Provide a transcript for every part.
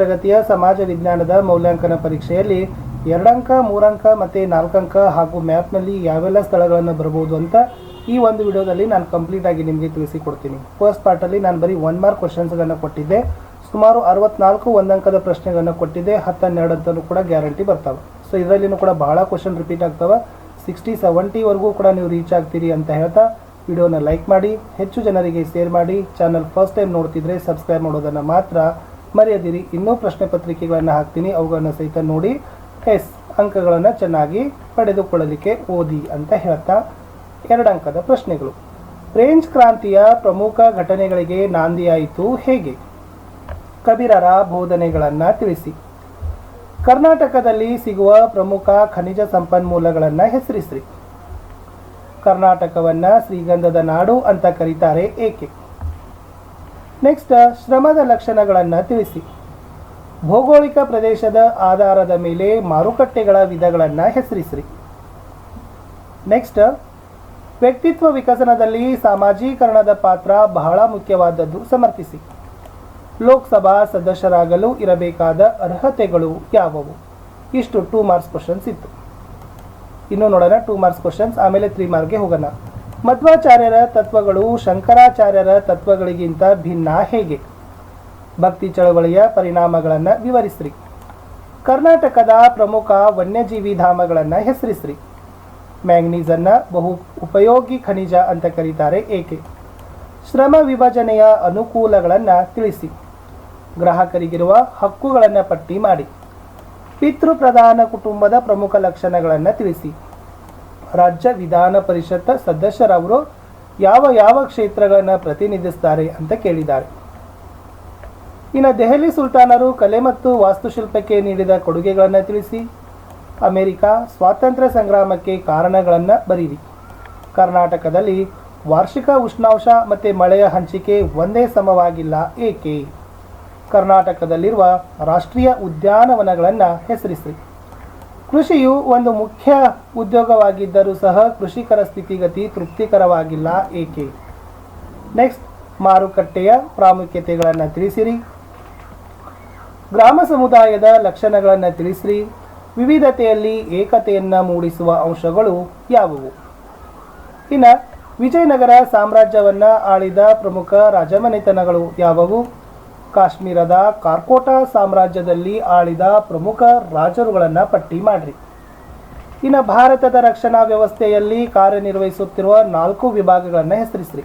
ತರಗತಿಯ ಸಮಾಜ ವಿಜ್ಞಾನದ ಮೌಲ್ಯಾಂಕನ ಪರೀಕ್ಷೆಯಲ್ಲಿ 2 ಅಂಕ 3 ಅಂಕ ಮತ್ತು 4 ಅಂಕ ಹಾಗೂ ಮ್ಯಾಪ್ನಲ್ಲಿ ಯಾವೆಲ್ಲ ಸ್ಥಳಗಳನ್ನು ಬರಬಹುದು ಅಂತ ಈ ಒಂದು ವಿಡಿಯೋದಲ್ಲಿ ನಾನು ಕಂಪ್ಲೀಟ್ ಆಗಿ ನಿಮಗೆ ತಿಳಿಸಿಕೊಡ್ತೀನಿ. ಫಸ್ಟ್ ಪಾರ್ಟಲ್ಲಿ ನಾನು ಬರೀ 1 ಮಾರ್ಕ್ ಕ್ವಶನ್ಸ್ಗಳನ್ನು ಕೊಟ್ಟಿದ್ದೆ. ಸುಮಾರು 64 1 ಅಂಕದ ಪ್ರಶ್ನೆಗಳನ್ನು ಕೊಟ್ಟಿದ್ದೆ. 10 12 ಅಂತಲೂ ಕೂಡ ಗ್ಯಾರಂಟಿ ಬರ್ತಾವೆ. ಸೊ ಇದರಲ್ಲಿನೂ ಕೂಡ ಬಹಳ ಕ್ವಶನ್ ರಿಪೀಟ್ ಆಗ್ತವೆ. 60-70 ವರೆಗೂ ಕೂಡ ನೀವು ರೀಚ್ ಆಗ್ತೀರಿ ಅಂತ ಹೇಳ್ತಾ ವಿಡಿಯೋನ ಲೈಕ್ ಮಾಡಿ, ಹೆಚ್ಚು ಜನರಿಗೆ ಶೇರ್ ಮಾಡಿ. ಚಾನಲ್ ಫಸ್ಟ್ ಟೈಮ್ ನೋಡ್ತಿದ್ರೆ ಸಬ್ಸ್ಕ್ರೈಬ್ ಮಾಡೋದನ್ನು ಮಾತ್ರ ಮರೆಯದಿರಿ. ಇನ್ನೂ ಪ್ರಶ್ನೆ ಪತ್ರಿಕೆಗಳನ್ನು ಹಾಕ್ತೀನಿ, ಅವುಗಳನ್ನು ಸಹಿತ ನೋಡಿ ಅಂಕಗಳನ್ನು ಚೆನ್ನಾಗಿ ಪಡೆದುಕೊಳ್ಳಲಿಕ್ಕೆ ಓದಿ ಅಂತ ಹೇಳ್ತಾ 2 ಅಂಕದ ಪ್ರಶ್ನೆಗಳು. ಫ್ರೆಂಚ್ ಕ್ರಾಂತಿಯ ಪ್ರಮುಖ ಘಟನೆಗಳಿಗೆ ನಾಂದಿಯಾಯಿತು ಹೇಗೆ? ಕಬೀರರ ಬೋಧನೆಗಳನ್ನು ತಿಳಿಸಿ. ಕರ್ನಾಟಕದಲ್ಲಿ ಸಿಗುವ ಪ್ರಮುಖ ಖನಿಜ ಸಂಪನ್ಮೂಲಗಳನ್ನು ಹೆಸರಿಸ್ರಿ. ಕರ್ನಾಟಕವನ್ನು ಶ್ರೀಗಂಧದ ನಾಡು ಅಂತ ಕರೀತಾರೆ ಏಕೆ? ನೆಕ್ಸ್ಟ್, ಶ್ರಮದ ಲಕ್ಷಣಗಳನ್ನು ತಿಳಿಸಿ. ಭೌಗೋಳಿಕ ಪ್ರದೇಶದ ಆಧಾರದ ಮೇಲೆ ಮಾರುಕಟ್ಟೆಗಳ ವಿಧಗಳನ್ನು ಹೆಸರಿಸ್ರಿ. ನೆಕ್ಸ್ಟ್, ವ್ಯಕ್ತಿತ್ವ ವಿಕಸನದಲ್ಲಿ ಸಾಮಾಜೀಕರಣದ ಪಾತ್ರ ಬಹಳ ಮುಖ್ಯವಾದದ್ದು ಸಮರ್ಥಿಸಿ. ಲೋಕಸಭಾ ಸದಸ್ಯರಾಗಲು ಇರಬೇಕಾದ ಅರ್ಹತೆಗಳು ಯಾವುವು? ಇಷ್ಟು 2 ಮಾರ್ಕ್ಸ್ ಕ್ವಶನ್ಸ್ ಇತ್ತು. ಇನ್ನು ನೋಡೋಣ 2 ಮಾರ್ಕ್ಸ್ ಕ್ವಶನ್ಸ್, ಆಮೇಲೆ 3 ಮಾರ್ಕ್ಗೆ ಹೋಗೋಣ. ಮಧ್ವಾಚಾರ್ಯರ ತತ್ವಗಳು ಶಂಕರಾಚಾರ್ಯರ ತತ್ವಗಳಿಗಿಂತ ಭಿನ್ನ ಹೇಗೆ? ಭಕ್ತಿ ಚಳವಳಿಯ ಪರಿಣಾಮಗಳನ್ನು ವಿವರಿಸ್ರಿ. ಕರ್ನಾಟಕದ ಪ್ರಮುಖ ವನ್ಯಜೀವಿ ಧಾಮಗಳನ್ನು ಹೆಸರಿಸ್ರಿ. ಮ್ಯಾಂಗನೀಸನ್ನು ಬಹು ಉಪಯೋಗಿ ಖನಿಜ ಅಂತ ಕರೀತಾರೆ ಏಕೆ? ಶ್ರಮ ವಿಭಜನೆಯ ಅನುಕೂಲಗಳನ್ನು ತಿಳಿಸಿ. ಗ್ರಾಹಕರಿಗಿರುವ ಹಕ್ಕುಗಳನ್ನು ಪಟ್ಟಿ ಮಾಡಿ. ಪಿತೃಪ್ರಧಾನ ಕುಟುಂಬದ ಪ್ರಮುಖ ಲಕ್ಷಣಗಳನ್ನು ತಿಳಿಸಿ. ರಾಜ್ಯ ವಿಧಾನ ಪರಿಷತ್ ಸದಸ್ಯರವರು ಯಾವ ಕ್ಷೇತ್ರಗಳನ್ನು ಪ್ರತಿನಿಧಿಸುತ್ತಾರೆ ಅಂತ ಕೇಳಿದ್ದಾರೆ. ಇನ್ನು ದೆಹಲಿ ಸುಲ್ತಾನರು ಕಲೆ ಮತ್ತು ವಾಸ್ತುಶಿಲ್ಪಕ್ಕೆ ನೀಡಿದ ಕೊಡುಗೆಗಳನ್ನು ತಿಳಿಸಿ. ಅಮೆರಿಕ ಸ್ವಾತಂತ್ರ್ಯ ಸಂಗ್ರಾಮಕ್ಕೆ ಕಾರಣಗಳನ್ನು ಬರೀರಿ. ಕರ್ನಾಟಕದಲ್ಲಿ ವಾರ್ಷಿಕ ಉಷ್ಣಾಂಶ ಮತ್ತು ಮಳೆಯ ಹಂಚಿಕೆ ಒಂದೇ ಸಮವಾಗಿಲ್ಲ ಏಕೆ? ಕರ್ನಾಟಕದಲ್ಲಿರುವ ರಾಷ್ಟ್ರೀಯ ಉದ್ಯಾನವನಗಳನ್ನು ಹೆಸರಿಸಿ. ಕೃಷಿಯು ಒಂದು ಮುಖ್ಯ ಉದ್ಯೋಗವಾಗಿದ್ದರೂ ಸಹ ಕೃಷಿಕರ ಸ್ಥಿತಿಗತಿ ತೃಪ್ತಿಕರವಾಗಿಲ್ಲ ಏಕೆ? ನೆಕ್ಸ್ಟ್, ಮಾರುಕಟ್ಟೆಯ ಪ್ರಾಮುಖ್ಯತೆಗಳನ್ನು ತಿಳಿಸಿರಿ. ಗ್ರಾಮ ಸಮುದಾಯದ ಲಕ್ಷಣಗಳನ್ನು ತಿಳಿಸಿರಿ. ವಿವಿಧತೆಯಲ್ಲಿ ಏಕತೆಯನ್ನು ಮೂಡಿಸುವ ಅಂಶಗಳು ಯಾವುವು? ಇನ್ನು ವಿಜಯನಗರ ಸಾಮ್ರಾಜ್ಯವನ್ನು ಆಳಿದ ಪ್ರಮುಖ ರಾಜಮನೆತನಗಳು ಯಾವುವು? ಕಾಶ್ಮೀರದ ಕಾರ್ಕೋಟ ಸಾಮ್ರಾಜ್ಯದಲ್ಲಿ ಆಳಿದ ಪ್ರಮುಖ ರಾಜರುಗಳನ್ನು ಪಟ್ಟಿ ಮಾಡಿರಿ. ಇನ್ನು ಭಾರತದ ರಕ್ಷಣಾ ವ್ಯವಸ್ಥೆಯಲ್ಲಿ ಕಾರ್ಯನಿರ್ವಹಿಸುತ್ತಿರುವ 4 ವಿಭಾಗಗಳನ್ನು ಹೆಸರಿಸಿರಿ.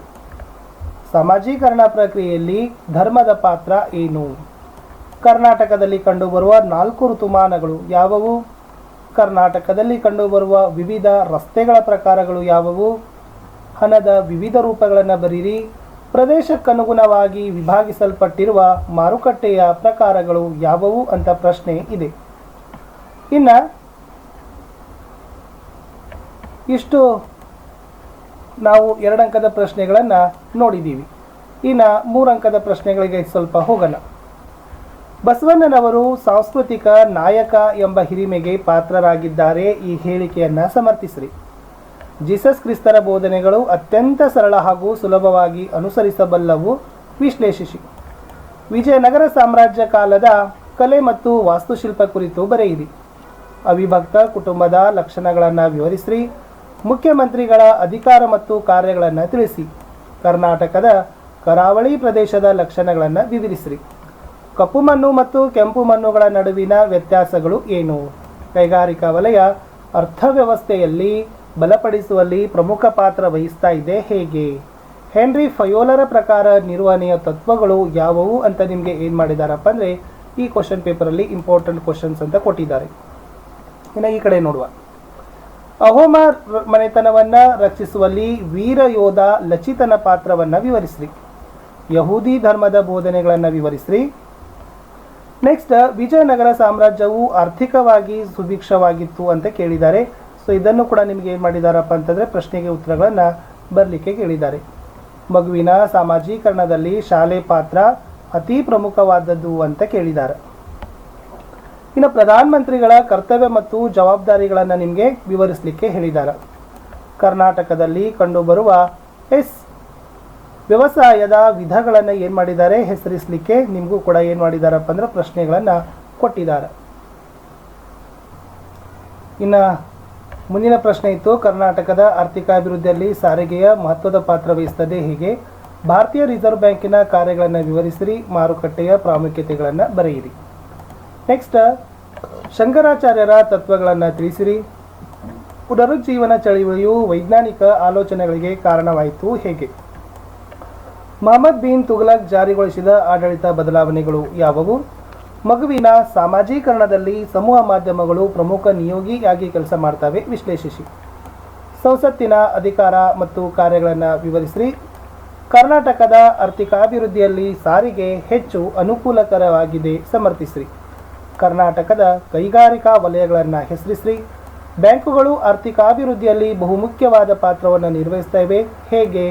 ಸಾಮಾಜೀಕರಣ ಪ್ರಕ್ರಿಯೆಯಲ್ಲಿ ಧರ್ಮದ ಪಾತ್ರ ಏನು? ಕರ್ನಾಟಕದಲ್ಲಿ ಕಂಡುಬರುವ 4 ಋತುಮಾನಗಳು ಯಾವುವು? ಕರ್ನಾಟಕದಲ್ಲಿ ಕಂಡುಬರುವ ವಿವಿಧ ರಸ್ತೆಗಳ ಪ್ರಕಾರಗಳು ಯಾವುವು? ಹಣದ ವಿವಿಧ ರೂಪಗಳನ್ನು ಬರೀರಿ. ಪ್ರದೇಶಕ್ಕನುಗುಣವಾಗಿ ವಿಭಾಗಿಸಲ್ಪಟ್ಟಿರುವ ಮಾರುಕಟ್ಟೆಯ ಪ್ರಕಾರಗಳು ಯಾವುವು ಅಂತ ಪ್ರಶ್ನೆ ಇದೆ. ಇನ್ನು ಇಷ್ಟು ನಾವು 2 ಅಂಕದ ಪ್ರಶ್ನೆಗಳನ್ನು ನೋಡಿದ್ದೀವಿ. ಇನ್ನು 3 ಅಂಕದ ಪ್ರಶ್ನೆಗಳಿಗೆ ಸ್ವಲ್ಪ ಹೋಗೋಣ. ಬಸವಣ್ಣನವರು ಸಾಂಸ್ಕೃತಿಕ ನಾಯಕ ಎಂಬ ಹಿರಿಮೆಗೆ ಪಾತ್ರರಾಗಿದ್ದಾರೆ. ಈ ಹೇಳಿಕೆಯನ್ನು ಸಮರ್ಥಿಸಿರಿ. ಜೀಸಸ್ ಕ್ರಿಸ್ತರ ಬೋಧನೆಗಳು ಅತ್ಯಂತ ಸರಳ ಹಾಗೂ ಸುಲಭವಾಗಿ ಅನುಸರಿಸಬಲ್ಲವು. ವಿಶ್ಲೇಷಿಸಿ. ವಿಜಯನಗರ ಸಾಮ್ರಾಜ್ಯ ಕಾಲದ ಕಲೆ ಮತ್ತು ವಾಸ್ತುಶಿಲ್ಪ ಕುರಿತು ಬರೆಯಿರಿ. ಅವಿಭಕ್ತ ಕುಟುಂಬದ ಲಕ್ಷಣಗಳನ್ನು ವಿವರಿಸಿರಿ. ಮುಖ್ಯಮಂತ್ರಿಗಳ ಅಧಿಕಾರ ಮತ್ತು ಕಾರ್ಯಗಳನ್ನು ತಿಳಿಸಿ. ಕರ್ನಾಟಕದ ಕರಾವಳಿ ಪ್ರದೇಶದ ಲಕ್ಷಣಗಳನ್ನು ವಿವರಿಸಿರಿ. ಕಪ್ಪು ಮಣ್ಣು ಮತ್ತು ಕೆಂಪು ಮಣ್ಣುಗಳ ನಡುವಿನ ವ್ಯತ್ಯಾಸಗಳು ಏನು? ಕೈಗಾರಿಕಾ ವಲಯ ಅರ್ಥವ್ಯವಸ್ಥೆಯಲ್ಲಿ ಬಲಪಡಿಸುವಲ್ಲಿ ಪ್ರಮುಖ ಪಾತ್ರ ವಹಿಸ್ತಾ ಇದೆ ಹೇಗೆ? ಹೆನ್ರಿ ಫಯೋಲರ ಪ್ರಕಾರ ನಿರ್ವಹಣೆಯ ತತ್ವಗಳು ಯಾವುವು ಅಂತ ನಿಮಗೆ ಏನು ಮಾಡಿದಾರಪ್ಪ ಅಂದರೆ ಈ ಕ್ವಶನ್ ಪೇಪರಲ್ಲಿ ಇಂಪಾರ್ಟೆಂಟ್ ಕ್ವಶನ್ಸ್ ಅಂತ ಕೊಟ್ಟಿದ್ದಾರೆ. ಇನ್ನು ಈ ಕಡೆ ನೋಡುವ. ಅಹೋಮ ಮನೆತನವನ್ನು ರಕ್ಷಿಸುವಲ್ಲಿ ವೀರ ಯೋಧ ಲಚಿತನ ಪಾತ್ರವನ್ನು ವಿವರಿಸಿರಿ. ಯಹೂದಿ ಧರ್ಮದ ಬೋಧನೆಗಳನ್ನು ವಿವರಿಸಿರಿ. ನೆಕ್ಸ್ಟ್, ವಿಜಯನಗರ ಸಾಮ್ರಾಜ್ಯವು ಆರ್ಥಿಕವಾಗಿ ಸುಭಿಕ್ಷವಾಗಿತ್ತು ಅಂತ ಕೇಳಿದ್ದಾರೆ. ಸೊ ಇದನ್ನು ಕೂಡ ನಿಮಗೆ ಏನು ಮಾಡಿದಾರಪ್ಪ ಅಂತಂದರೆ ಪ್ರಶ್ನೆಗೆ ಉತ್ತರಗಳನ್ನು ಬರಲಿಕ್ಕೆ ಕೇಳಿದ್ದಾರೆ. ಮಗುವಿನ ಸಾಮಾಜೀಕರಣದಲ್ಲಿ ಶಾಲೆ ಪಾತ್ರ ಅತಿ ಪ್ರಮುಖವಾದದ್ದು ಅಂತ ಕೇಳಿದ್ದಾರೆ. ಇನ್ನು ಪ್ರಧಾನಮಂತ್ರಿಗಳ ಕರ್ತವ್ಯ ಮತ್ತು ಜವಾಬ್ದಾರಿಗಳನ್ನು ನಿಮಗೆ ವಿವರಿಸಲಿಕ್ಕೆ ಹೇಳಿದ್ದಾರೆ. ಕರ್ನಾಟಕದಲ್ಲಿ ಕಂಡುಬರುವ ವ್ಯವಸಾಯದ ವಿಧಗಳನ್ನು ಏನು ಮಾಡಿದ್ದಾರೆ ಹೆಸರಿಸಲಿಕ್ಕೆ ನಿಮಗೂ ಕೂಡ ಏನು ಮಾಡಿದಾರಪ್ಪ ಅಂದ್ರೆ ಪ್ರಶ್ನೆಗಳನ್ನು ಕೊಟ್ಟಿದ್ದಾರೆ. ಇನ್ನು ಮುಂದಿನ ಪ್ರಶ್ನೆ ಇತ್ತು, ಕರ್ನಾಟಕದ ಆರ್ಥಿಕ ಅಭಿವೃದ್ಧಿಯಲ್ಲಿ ಸಾರಿಗೆಯ ಮಹತ್ವದ ಪಾತ್ರ ವಹಿಸುತ್ತದೆ ಹೀಗೆ. ಭಾರತೀಯ ರಿಸರ್ವ್ ಬ್ಯಾಂಕಿನ ಕಾರ್ಯಗಳನ್ನು ವಿವರಿಸಿರಿ, ಮಾರುಕಟ್ಟೆಯ ಪ್ರಾಮುಖ್ಯತೆಗಳನ್ನು ಬರೆಯಿರಿ. ನೆಕ್ಸ್ಟ್, ಶಂಕರಾಚಾರ್ಯರ ತತ್ವಗಳನ್ನು ತಿಳಿಸಿರಿ. ಪುನರುಜ್ಜೀವನ ಚಳವಳಿಯು ವೈಜ್ಞಾನಿಕ ಆಲೋಚನೆಗಳಿಗೆ ಕಾರಣವಾಯಿತು ಹೇಗೆ. ಮಹಮ್ಮದ್ ಬಿನ್ ತುಘಲಕ್ ಜಾರಿಗೊಳಿಸಿದ ಆಡಳಿತ ಬದಲಾವಣೆಗಳು ಯಾವುವು. ಮಗುವಿನ ಸಾಮಾಜೀಕರಣದಲ್ಲಿ ಸಮೂಹ ಮಾಧ್ಯಮಗಳು ಪ್ರಮುಖ ನಿಯೋಗಿಯಾಗಿ ಕೆಲಸ ಮಾಡ್ತವೆ, ವಿಶ್ಲೇಷಿಸಿ. ಸಂಸತ್ತಿನ ಅಧಿಕಾರ ಮತ್ತು ಕಾರ್ಯಗಳನ್ನು ವಿವರಿಸಿರಿ. ಕರ್ನಾಟಕದ ಆರ್ಥಿಕಾಭಿವೃದ್ಧಿಯಲ್ಲಿ ಸಾರಿಗೆ ಹೆಚ್ಚು ಅನುಕೂಲಕರವಾಗಿದೆ, ಸಮರ್ಥಿಸಿರಿ. ಕರ್ನಾಟಕದ ಕೈಗಾರಿಕಾ ವಲಯಗಳನ್ನು ಹೆಸರಿಸಿರಿ. ಬ್ಯಾಂಕುಗಳು ಆರ್ಥಿಕಾಭಿವೃದ್ಧಿಯಲ್ಲಿ ಬಹುಮುಖ್ಯವಾದ ಪಾತ್ರವನ್ನು ನಿರ್ವಹಿಸ್ತವೆ ಹೇಗೆ.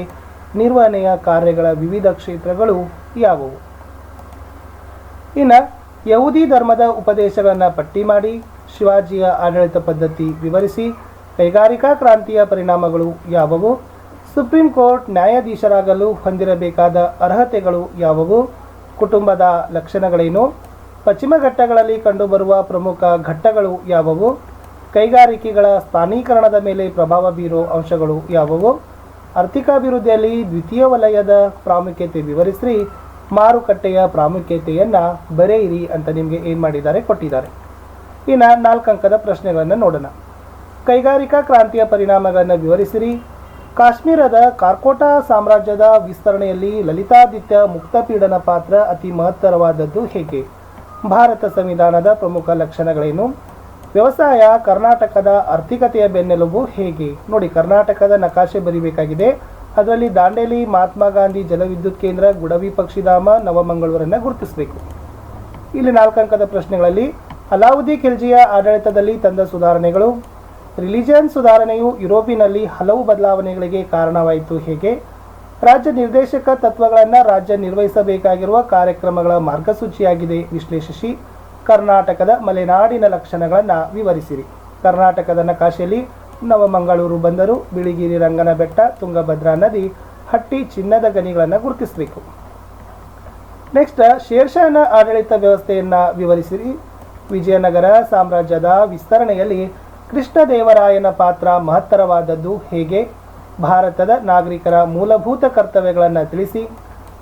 ನಿರ್ವಹಣೆಯ ಕಾರ್ಯಗಳ ವಿವಿಧ ಕ್ಷೇತ್ರಗಳು ಯಾವುವು. ಇನ್ನು ಯಹೂದಿ ಧರ್ಮದ ಉಪದೇಶಗಳನ್ನು ಪಟ್ಟಿ ಮಾಡಿ. ಶಿವಾಜಿಯ ಆಡಳಿತ ಪದ್ಧತಿ ವಿವರಿಸಿ. ಕೈಗಾರಿಕಾ ಕ್ರಾಂತಿಯ ಪರಿಣಾಮಗಳು ಯಾವುವು. ಸುಪ್ರೀಂ ಕೋರ್ಟ್ ನ್ಯಾಯಾಧೀಶರಾಗಲು ಹೊಂದಿರಬೇಕಾದ ಅರ್ಹತೆಗಳು ಯಾವುವು. ಕುಟುಂಬದ ಲಕ್ಷಣಗಳೇನು. ಪಶ್ಚಿಮ ಘಟ್ಟಗಳಲ್ಲಿ ಕಂಡುಬರುವ ಪ್ರಮುಖ ಘಟ್ಟಗಳು ಯಾವುವು. ಕೈಗಾರಿಕೆಗಳ ಸ್ಥಾನೀಕರಣದ ಮೇಲೆ ಪ್ರಭಾವ ಬೀರೋ ಅಂಶಗಳು ಯಾವುವು. ಆರ್ಥಿಕಾಭಿವೃದ್ಧಿಯಲ್ಲಿ ದ್ವಿತೀಯ ವಲಯದ ಪ್ರಾಮುಖ್ಯತೆ ವಿವರಿಸಿ. ಮಾರುಕಟ್ಟೆಯ ಪ್ರಾಮುಖ್ಯತೆಯನ್ನು ಬರೆಯಿರಿ ಅಂತ ನಿಮಗೆ ಏನು ಮಾಡಿದ್ದಾರೆ ಕೊಟ್ಟಿದ್ದಾರೆ. ಇನ್ನು 4 ಅಂಕದ ಪ್ರಶ್ನೆಗಳನ್ನು ನೋಡೋಣ. ಕೈಗಾರಿಕಾ ಕ್ರಾಂತಿಯ ಪರಿಣಾಮಗಳನ್ನು ವಿವರಿಸಿರಿ. ಕಾಶ್ಮೀರದ ಕಾರ್ಕೋಟಾ ಸಾಮ್ರಾಜ್ಯದ ವಿಸ್ತರಣೆಯಲ್ಲಿ ಲಲಿತಾದಿತ್ಯ ಮುಕ್ತಪೀಡನ ಪಾತ್ರ ಅತಿ ಮಹತ್ತರವಾದದ್ದು ಹೇಗೆ. ಭಾರತ ಸಂವಿಧಾನದ ಪ್ರಮುಖ ಲಕ್ಷಣಗಳೇನು. ವ್ಯವಸಾಯ ಕರ್ನಾಟಕದ ಆರ್ಥಿಕತೆಯ ಬೆನ್ನೆಲುಬು ಹೇಗೆ. ನೋಡಿ, ಕರ್ನಾಟಕದ ನಕಾಶೆ ಬರಿಬೇಕಾಗಿದೆ. ಅದರಲ್ಲಿ ದಾಂಡೇಲಿ, ಮಹಾತ್ಮ ಗಾಂಧಿ ಜಲವಿದ್ಯುತ್ ಕೇಂದ್ರ, ಗುಡವಿ ಪಕ್ಷಿಧಾಮ, ನವಮಂಗಳೂರನ್ನು ಗುರುತಿಸಬೇಕು. ಇಲ್ಲಿ 4 ಅಂಕದ ಪ್ರಶ್ನೆಗಳಲ್ಲಿ ಅಲಾವುದ್ದೀನ್ ಖಿಲ್ಜಿಯ ಆಡಳಿತದಲ್ಲಿ ತಂದ ಸುಧಾರಣೆಗಳು. ರಿಲಿಜನ್ ಸುಧಾರಣೆಯು ಯುರೋಪಿನಲ್ಲಿ ಹಲವು ಬದಲಾವಣೆಗಳಿಗೆ ಕಾರಣವಾಯಿತು ಹೇಗೆ. ರಾಜ್ಯ ನಿರ್ದೇಶಕ ತತ್ವಗಳನ್ನು ರಾಜ್ಯ ನಿರ್ವಹಿಸಬೇಕಾಗಿರುವ ಕಾರ್ಯಕ್ರಮಗಳ ಮಾರ್ಗಸೂಚಿಯಾಗಿದೆ, ವಿಶ್ಲೇಷಿಸಿ. ಕರ್ನಾಟಕದ ಮಲೆನಾಡಿನ ಲಕ್ಷಣಗಳನ್ನು ವಿವರಿಸಿರಿ. ಕರ್ನಾಟಕದ ನಕಾಶೆಯಲ್ಲಿ ನವಮಂಗಳೂರು ಬಂದರು, ಬಿಳಿಗಿರಿ ರಂಗನ ಬೆಟ್ಟ, ತುಂಗಭದ್ರಾ ನದಿ, ಹಟ್ಟಿ, ಚಿನ್ನದ ಗಣಿಗಳನ್ನು ಗುರುತಿಸಬೇಕು. ನೆಕ್ಸ್ಟ್, ಶೇರ್ಷಾನ ಆಡಳಿತ ವ್ಯವಸ್ಥೆಯನ್ನು ವಿವರಿಸಿರಿ. ವಿಜಯನಗರ ಸಾಮ್ರಾಜ್ಯದ ವಿಸ್ತರಣೆಯಲ್ಲಿ ಕೃಷ್ಣದೇವರಾಯನ ಪಾತ್ರ ಮಹತ್ತರವಾದದ್ದು ಹೇಗೆ. ಭಾರತದ ನಾಗರಿಕರ ಮೂಲಭೂತ ಕರ್ತವ್ಯಗಳನ್ನು ತಿಳಿಸಿ.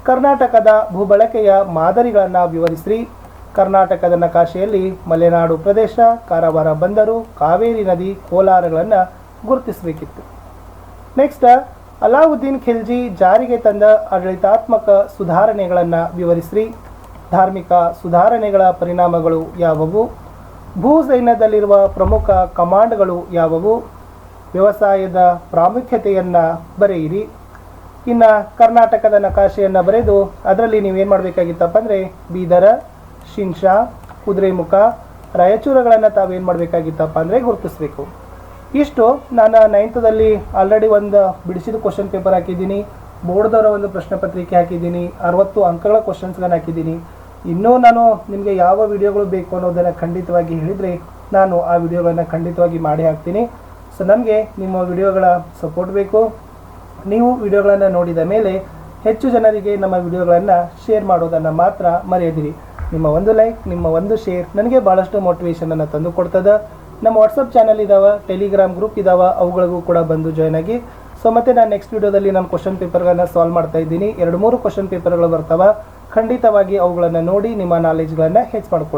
ಕರ್ನಾಟಕದ ಭೂಬಳಕೆಯ ಮಾದರಿಗಳನ್ನು ವಿವರಿಸಿರಿ. ಕರ್ನಾಟಕದ ನಕಾಶೆಯಲ್ಲಿ ಮಲೆನಾಡು ಪ್ರದೇಶ, ಕಾರವಾರ ಬಂದರು, ಕಾವೇರಿ ನದಿ, ಕೋಲಾರಗಳನ್ನು ಗುರುತಿಸಬೇಕಿತ್ತು. ನೆಕ್ಸ್ಟ್, ಅಲಾವುದ್ದೀನ್ ಖಿಲ್ಜಿ ಜಾರಿಗೆ ತಂದ ಆಡಳಿತಾತ್ಮಕ ಸುಧಾರಣೆಗಳನ್ನು ವಿವರಿಸಿರಿ. ಧಾರ್ಮಿಕ ಸುಧಾರಣೆಗಳ ಪರಿಣಾಮಗಳು ಯಾವುವು. ಭೂ ಸೈನ್ಯದಲ್ಲಿರುವ ಪ್ರಮುಖ ಕಮಾಂಡ್ಗಳು ಯಾವುವು. ವ್ಯವಸಾಯದ ಪ್ರಾಮುಖ್ಯತೆಯನ್ನು ಬರೆಯಿರಿ. ಇನ್ನು ಕರ್ನಾಟಕದ ನಕಾಶೆಯನ್ನು ಬರೆದು ಅದರಲ್ಲಿ ನೀವೇನು ಮಾಡಬೇಕಾಗಿತ್ತಪ್ಪ ಅಂದರೆ ಬೀದರ, ಶಿನ್ಷಾ, ಕುದುರೆಮುಖ, ರಾಯಚೂರುಗಳನ್ನು ತಾವೇನು ಮಾಡಬೇಕಾಗಿತ್ತಪ್ಪ ಅಂದರೆ ಗುರುತಿಸಬೇಕು. ಇಷ್ಟು ನಾನು 9th ಆಲ್ರೆಡಿ ಒಂದು ಬಿಡಿಸಿದ ಕ್ವಶನ್ ಪೇಪರ್ ಹಾಕಿದ್ದೀನಿ. ಬೋರ್ಡ್ದವರ ಒಂದು ಪ್ರಶ್ನೆ ಪತ್ರಿಕೆ ಹಾಕಿದ್ದೀನಿ. 60 ಅಂಕಗಳ ಕ್ವಶನ್ಸ್ಗಳನ್ನು ಹಾಕಿದ್ದೀನಿ. ಇನ್ನೂ ನಾನು ನಿಮಗೆ ಯಾವ ವಿಡಿಯೋಗಳು ಬೇಕು ಅನ್ನೋದನ್ನು ಖಂಡಿತವಾಗಿ ಹೇಳಿದರೆ ನಾನು ಆ ವಿಡಿಯೋಗಳನ್ನು ಖಂಡಿತವಾಗಿ ಮಾಡಿ ಹಾಕ್ತೀನಿ. ಸೊ ನಮಗೆ ನಿಮ್ಮ ವಿಡಿಯೋಗಳ ಸಪೋರ್ಟ್ ಬೇಕು. ನೀವು ವಿಡಿಯೋಗಳನ್ನು ನೋಡಿದ ಮೇಲೆ ಹೆಚ್ಚು ಜನರಿಗೆ ನಮ್ಮ ವಿಡಿಯೋಗಳನ್ನು ಶೇರ್ ಮಾಡೋದನ್ನು ಮಾತ್ರ ಮರೆಯದಿರಿ. ನಿಮ್ಮ ಒಂದು ಲೈಕ್, ನಿಮ್ಮ ಒಂದು ಶೇರ್ ನನಗೆ ಭಾಳಷ್ಟು ಮೋಟಿವೇಶನನ್ನು ತಂದು ಕೊಡ್ತದೆ. ನಮ್ಮ ವಾಟ್ಸಪ್ ಚಾನಲ್ ಇದ್ದಾವೆ, ಟೆಲಿಗ್ರಾಮ್ ಗ್ರೂಪ್ ಇದ್ದಾವೆ, ಅವುಗಳಿಗೂ ಕೂಡ ಬಂದು ಜಾಯ್ನ್ ಆಗಿ. ಸೊ ಮತ್ತೆ ನಾನು ನೆಕ್ಸ್ಟ್ ವಿಡಿಯೋದಲ್ಲಿ ನಾನು ಕ್ವಶನ್ ಪೇಪರ್ಗಳನ್ನು ಸಾಲ್ವ್ ಮಾಡ್ತಾ ಇದ್ದೀನಿ. 2-3 ಕ್ವಶನ್ ಪೇಪರ್ಗಳು ಬರ್ತಾವೆ. ಖಂಡಿತವಾಗಿ ಅವುಗಳನ್ನು ನೋಡಿ ನಿಮ್ಮ ನಾಲೆಜ್ಗಳನ್ನು ಹೆಚ್ಚು ಮಾಡ್ಕೊಳ್ಳಿ.